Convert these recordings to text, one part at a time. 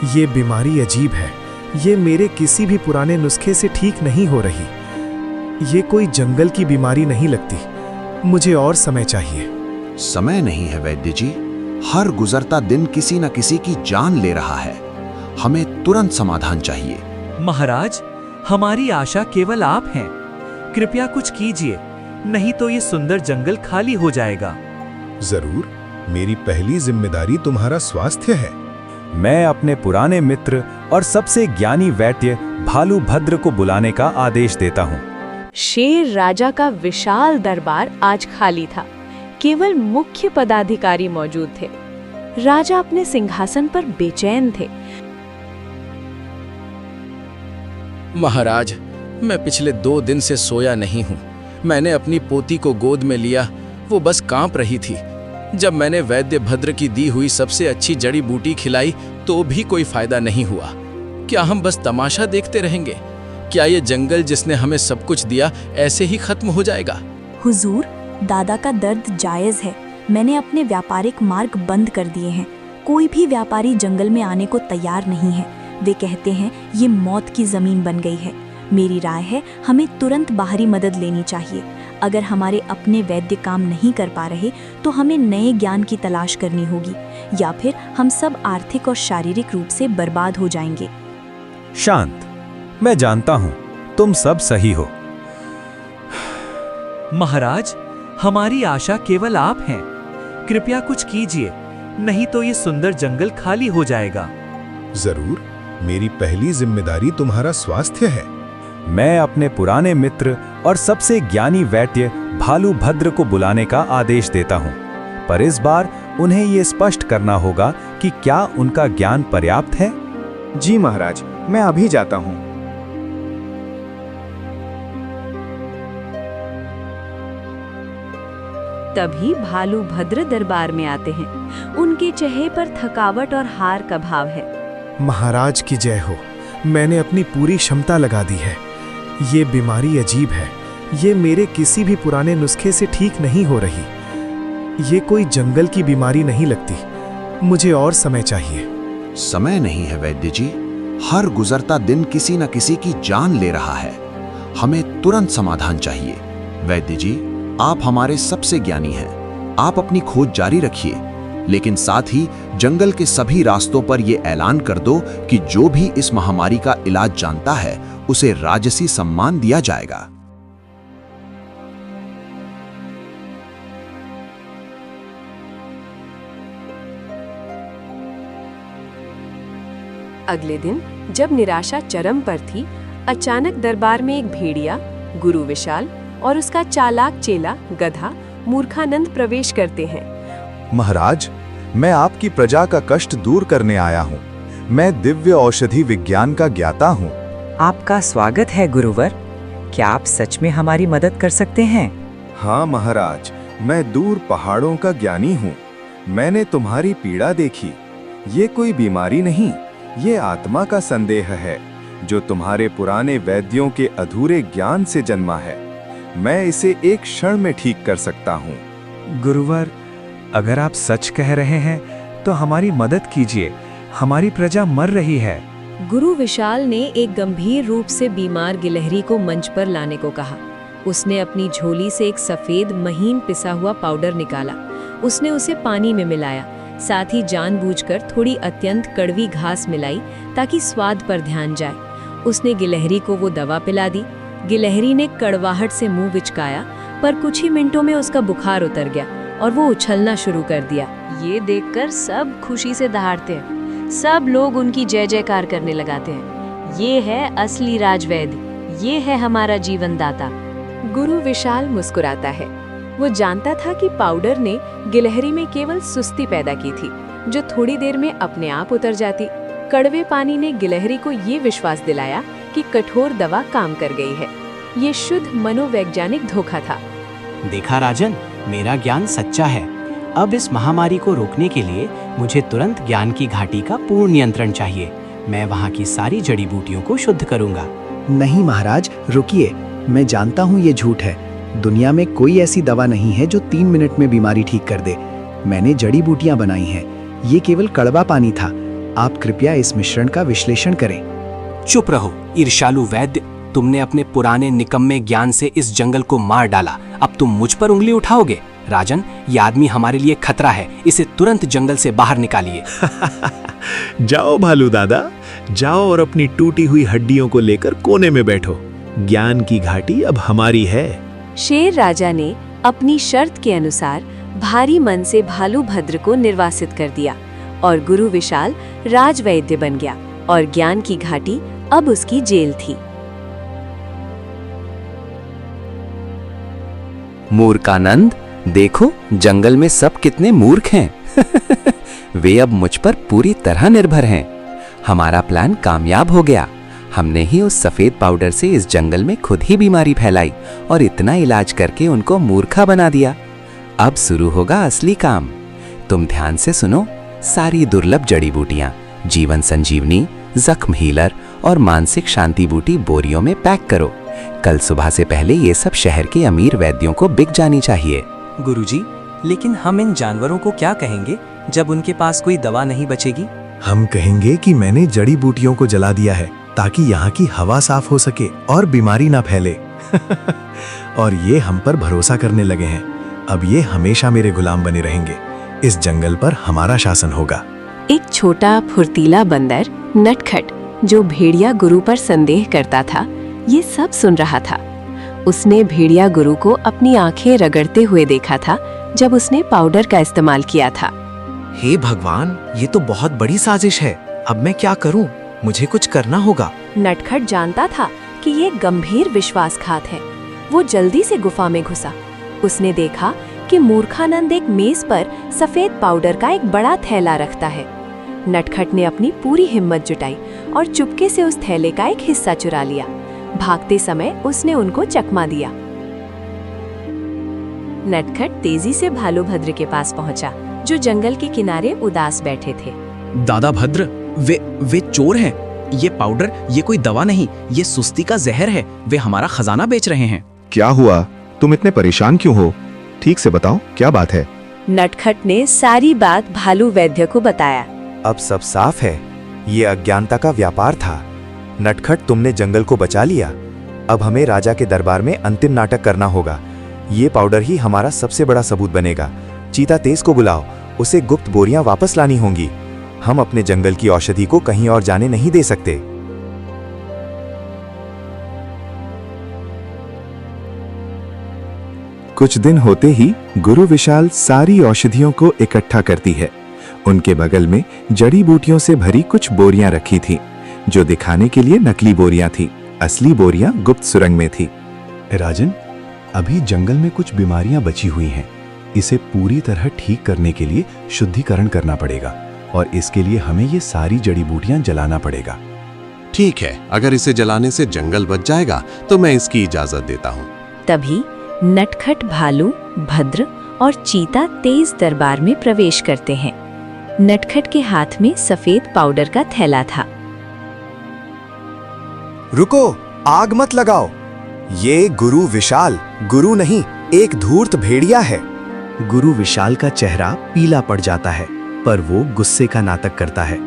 ये बीमारी अजीब है। ये मेरे किसी भी पुराने नुस्खे से ठीक नहीं हो रही। ये कोई जंगल की बीमारी नहीं लगती। मुझे और समय चाहिए। समय नहीं है वैद्य जी। हर गुजरता दिन किसी न किसी की जान ले रहा है। हमें तुरंत समाधान चाहिए। महाराज, हमारी आशा केवल आप हैं। कृपया कुछ कीजिए, नहीं तो ये सुंदर जंगल खाली हो जाएगा। जरूर, मेरी पहली जिम्मेदारी तुम्हारा स्वास्थ्य है। मैं अपने पुराने मित्र और सबसे ज्ञानी वैद्य भालू भद्र को बुलाने का आदेश देता हूँ। शेर राजा का विशाल दरबार आज खाली था। केवल मुख्य पदाधिकारी मौजूद थे। राजा अपने सिंहासन पर बेचैन थे। महाराज, मैं पिछले 2 दिन से सोया नहीं हूँ। मैंने अपनी पोती को गोद में लिया, वो बस कांप रही थी। जब मैंने वैद्य भद्र की दी हुई सबसे अच्छी जड़ी बूटी खिलाई तो भी कोई फायदा नहीं हुआ। क्या हम बस तमाशा देखते रहेंगे? क्या ये जंगल जिसने हमें सब कुछ दिया ऐसे ही खत्म हो जाएगा? हुजूर, दादा का दर्द जायज है। मैंने अपने व्यापारिक मार्ग बंद कर दिए हैं। कोई भी व्यापारी जंगल में आने को तैयार नहीं है। वे कहते हैं ये मौत की जमीन बन गई है। मेरी राय है हमें तुरंत बाहरी मदद लेनी चाहिए। अगर हमारे अपने वैद्य काम नहीं कर पा रहे तो हमें नए ज्ञान की तलाश करनी होगी, या फिर हम सब आर्थिक और शारीरिक रूप से बर्बाद हो जाएंगे। शांत, मैं जानता हूँ तुम सब सही हो। महाराज, हमारी आशा केवल आप हैं। कृपया कुछ कीजिए, नहीं तो ये सुंदर जंगल खाली हो जाएगा। जरूर, मेरी पहली जिम्मेदारी तुम्हारा स्वास्थ्य है। मैं अपने पुराने मित्र और सबसे ज्ञानी वैद्य भालू भद्र को बुलाने का आदेश देता हूँ, पर इस बार उन्हें ये स्पष्ट करना होगा कि क्या उनका ज्ञान पर्याप्त है। जी महाराज, मैं अभी जाता हूँ। तभी भालू भद्र दरबार में आते हैं। उनके चेहरे पर थकावट और हार का भाव है। महाराज की जय हो। मैंने अपनी पूरी क्षमता लगा दी है। ये बीमारी अजीब है। ये मेरे किसी भी पुराने नुस्खे से ठीक नहीं हो रही। ये कोई जंगल की बीमारी नहीं लगती। मुझे और समय चाहिए। समय नहीं है वैद्य जी। हर गुजरता दिन किसी न किसी की जान ले रहा है। हमें तुरंत समाधान चाहिए। वैद्य जी, आप हमारे सबसे ज्ञानी हैं। आप अपनी खोज जारी रखिए, लेकिन साथ ही जंगल के सभी रास्तों पर यह ऐलान कर दो कि जो भी इस महामारी का इलाज जानता है उसे राजसी सम्मान दिया जाएगा। अगले दिन जब निराशा चरम पर थी, अचानक दरबार में एक भेड़िया, गुरु विशाल और उसका चालाक चेला गधा मूर्खानंद प्रवेश करते हैं। महाराज, मैं आपकी प्रजा का कष्ट दूर करने आया हूँ। मैं दिव्य औषधि विज्ञान का ज्ञाता हूँ। आपका स्वागत है गुरुवर। क्या आप सच में हमारी मदद कर सकते हैं? हाँ महाराज, मैं दूर पहाड़ों का ज्ञानी हूँ। मैंने तुम्हारी पीड़ा देखी। ये कोई बीमारी नहीं, ये आत्मा का संदेह है जो तुम्हारे पुराने वैद्यों के अधूरे ज्ञान से जन्मा है। मैं इसे एक क्षण में ठीक कर सकता हूँ। गुरुवर, अगर आप सच कह रहे हैं तो हमारी मदद कीजिए। हमारी प्रजा मर रही है। गुरु विशाल ने एक गंभीर रूप से बीमार गिलहरी को मंच पर लाने को कहा। उसने अपनी झोली से एक सफेद महीन पिसा हुआ पाउडर निकाला। उसने उसे पानी में मिलाया, साथ ही जानबूझकर थोड़ी अत्यंत कड़वी घास मिलाई ताकि स्वाद पर ध्यान जाए। उसने गिलहरी को वो दवा पिला दी। गिलहरी ने कड़वाहट से मुंह बिचकाया, पर कुछ ही मिनटों में उसका बुखार उतर गया और वो उछलना शुरू कर दिया। ये देखकर सब खुशी से दहाड़ते हैं। सब लोग उनकी जय जयकार करने लगाते हैं। ये है असली राजवैद्य, ये है हमारा जीवन दाता। गुरु विशाल मुस्कुराता है। वो जानता था कि पाउडर ने गिलहरी में केवल सुस्ती पैदा की थी, जो थोड़ी देर में अपने आप उतर जाती। कड़वे पानी ने गिलहरी को ये विश्वास दिलाया कि कठोर दवा काम कर गई है। ये शुद्ध मनोवैज्ञानिक धोखा था। देखा राजन, मेरा ज्ञान सच्चा है। अब इस महामारी को रोकने के लिए मुझे तुरंत ज्ञान की घाटी का पूर्ण नियंत्रण चाहिए। मैं वहाँ की सारी जड़ी बूटियों को शुद्ध करूँगा। नहीं महाराज, रुकिए। मैं जानता हूँ ये झूठ है। दुनिया में कोई ऐसी दवा नहीं है जो 3 मिनट में बीमारी ठीक कर दे। मैंने जड़ी बूटियाँ बनाई हैं। ये केवल कड़वा पानी था। आप कृपया इस मिश्रण का विश्लेषण करें। चुप रहो ईर्ष्यालु वैद्य, तुमने अपने पुराने निकम्मे ज्ञान से इस जंगल को मार डाला, अब तुम मुझ पर उंगली उठाओगे? राजन, ये आदमी हमारे लिए खतरा है, इसे तुरंत जंगल से बाहर निकालिए। जाओ भालू दादा, जाओ और अपनी टूटी हुई हड्डियों को लेकर कोने में बैठो। ज्ञान की घाटी अब हमारी है। शेर राजा ने अपनी शर्त के अनुसार भारी मन से भालू भद्र को निर्वासित कर दिया और गुरु विशाल राजवैद्य बन गया और ज्ञान की घाटी अब उसकी जेल थी। मूर्खानंद, देखो जंगल में सब कितने मूर्ख हैं। वे अब मुझ पर पूरी तरह निर्भर हैं। हमारा प्लान कामयाब हो गया। हमने ही उस सफेद पाउडर से इस जंगल में खुद ही बीमारी फैलाई और इतना इलाज करके उनको मूर्खा बना दिया। अब शुरू होगा असली काम। तुम ध्यान से सुनो। सारी दुर्लभ जड़ी बूटियां, जीवन संजीवनी, जख्म हीलर और मानसिक शांति बूटी बोरियों में पैक करो। कल सुबह से पहले ये सब शहर के अमीर वैद्यों को बिक जानी चाहिए। गुरुजी, लेकिन हम इन जानवरों को क्या कहेंगे जब उनके पास कोई दवा नहीं बचेगी? हम कहेंगे कि मैंने जड़ी बूटियों को जला दिया है ताकि यहाँ की हवा साफ हो सके और बीमारी ना फैले। और ये हम पर भरोसा करने लगे हैं। अब ये हमेशा मेरे गुलाम बने रहेंगे। इस जंगल पर हमारा शासन होगा। एक छोटा फुर्तीला बंदर नटखट, जो भेड़िया गुरु पर संदेह करता था, ये सब सुन रहा था। उसने भेड़िया गुरु को अपनी आंखें रगड़ते हुए देखा था जब उसने पाउडर का इस्तेमाल किया था। हे भगवान, ये तो बहुत बड़ी साजिश है। अब मैं क्या करूं? मुझे कुछ करना होगा। नटखट जानता था कि ये गंभीर विश्वासघात है। वो जल्दी से गुफा में घुसा। उसने देखा कि मूर्खानंद एक मेज पर सफेद पाउडर का एक बड़ा थैला रखता है। नटखट ने अपनी पूरी हिम्मत जुटाई और चुपके से उस थैले का एक हिस्सा चुरा लिया। भागते समय उसने उनको चकमा दिया। नटखट तेजी से भालू भद्र के पास पहुंचा, जो जंगल के किनारे उदास बैठे थे। दादा भद्र, वे चोर हैं। ये पाउडर, ये कोई दवा नहीं, ये सुस्ती का जहर है। वे हमारा खजाना बेच रहे हैं। क्या हुआ? तुम इतने परेशान क्यों हो? ठीक से बताओ, क्या बात है? नटखट ने सारी बात भालू वैद्य को बताया। अब सब साफ है। ये अज्ञानता का व्यापार था। नटखट, तुमने जंगल को बचा लिया। अब हमें राजा के दरबार में अंतिम नाटक करना होगा। ये पाउडर ही हमारा सबसे बड़ा सबूत बनेगा। चीता तेज को बुलाओ, उसे गुप्त बोरियां वापस लानी होंगी। हम अपने जंगल की औषधि को कहीं और जाने नहीं दे सकते। कुछ दिन होते ही गुरु विशाल सारी औषधियों को इकट्ठा करती है। उनके बगल में जड़ी बूटियों से भरी कुछ बोरियां रखी थीं, जो दिखाने के लिए नकली बोरियां थीं। असली बोरियां गुप्त सुरंग में थी। राजन, अभी जंगल में कुछ बीमारियां बची हुई हैं। इसे पूरी तरह ठीक करने के लिए शुद्धिकरण करना पड़ेगा और इसके लिए हमें ये सारी जड़ी बूटियां जलाना पड़ेगा। ठीक है, अगर इसे जलाने से जंगल बच जाएगा तो मैं इसकी इजाजत देता हूँ। तभी नटखट, भालू भद्र और चीता तेज दरबार में प्रवेश करते हैं। नटखट के हाथ में सफेद पाउडर का थैला था। रुको, आग मत लगाओ। ये गुरु विशाल, गुरु नहीं, एक धूर्त भेड़िया है। गुरु विशाल का चेहरा पीला पड़ जाता है, पर वो गुस्से का नाटक करता है।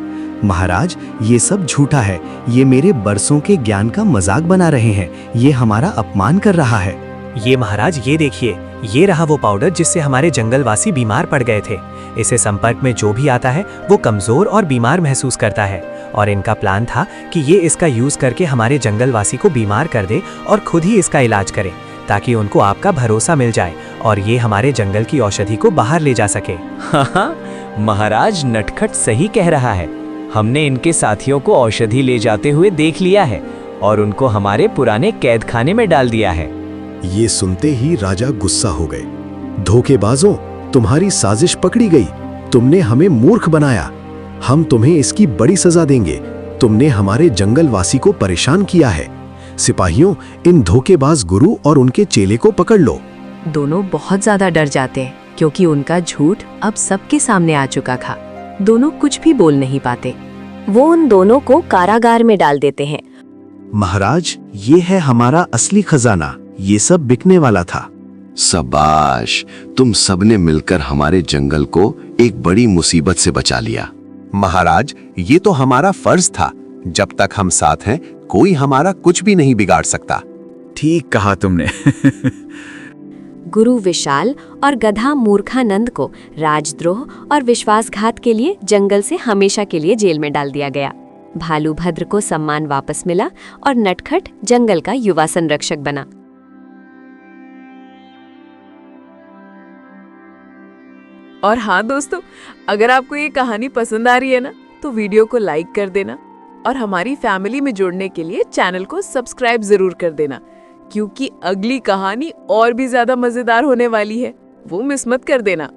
महाराज, ये सब झूठा है। ये मेरे बरसों के ज्ञान का मजाक बना रहे हैं। ये हमारा अपमान कर रहा है। ये महाराज, ये देखिए, ये रहा वो पाउडर जिससे हमारे जंगलवासी बीमार पड़ गए थे। इसे संपर्क में जो भी आता है वो कमजोर और बीमार महसूस करता है और इनका प्लान था कि ये इसका यूज करके हमारे जंगलवासी को बीमार कर दे और खुद ही इसका इलाज करे, ताकि उनको आपका भरोसा मिल जाए और ये हमारे जंगल की औषधि को बाहर ले जा सके। हाँ, महाराज नटखट सही कह रहा है। हमने इनके साथियों को औषधि ले जाते हुए देख लिया है और उनको हमारे पुराने कैद खाने में डाल दिया है। ये सुनते ही राजा गुस्सा हो गए। धोखेबाजों, तुम्हारी साजिश पकड़ी गई। तुमने हमें मूर्ख बनाया। हम तुम्हें इसकी बड़ी सजा देंगे। तुमने हमारे जंगलवासी को परेशान किया है। सिपाहियों, इन धोखेबाज गुरु और उनके चेले को पकड़ लो। दोनों बहुत ज्यादा डर जाते हैं क्योंकि उनका झूठ अब सबके सामने आ चुका था। दोनों कुछ भी बोल नहीं पाते। वो उन दोनों को कारागार में डाल देते हैं। महाराज, ये है हमारा असली खजाना। ये सब बिकने वाला था। शाबाश, तुम सबने मिलकर हमारे जंगल को एक बड़ी मुसीबत से बचा लिया। महाराज, ये तो हमारा फर्ज था। जब तक हम साथ हैं, कोई हमारा कुछ भी नहीं बिगाड़ सकता। ठीक कहा तुमने। गुरु विशाल और गधा मूर्खानंद को राजद्रोह और विश्वासघात के लिए जंगल से हमेशा के लिए जेल में डाल दिया गया। भालू भद्र को सम्मान वापस मिला और नटखट जंगल का युवा संरक्षक बना। और हाँ दोस्तों, अगर आपको ये कहानी पसंद आ रही है ना, तो वीडियो को लाइक कर देना और हमारी फैमिली में जुड़ने के लिए चैनल को सब्सक्राइब जरूर कर देना, क्योंकि अगली कहानी और भी ज्यादा मजेदार होने वाली है, वो मिस मत कर देना।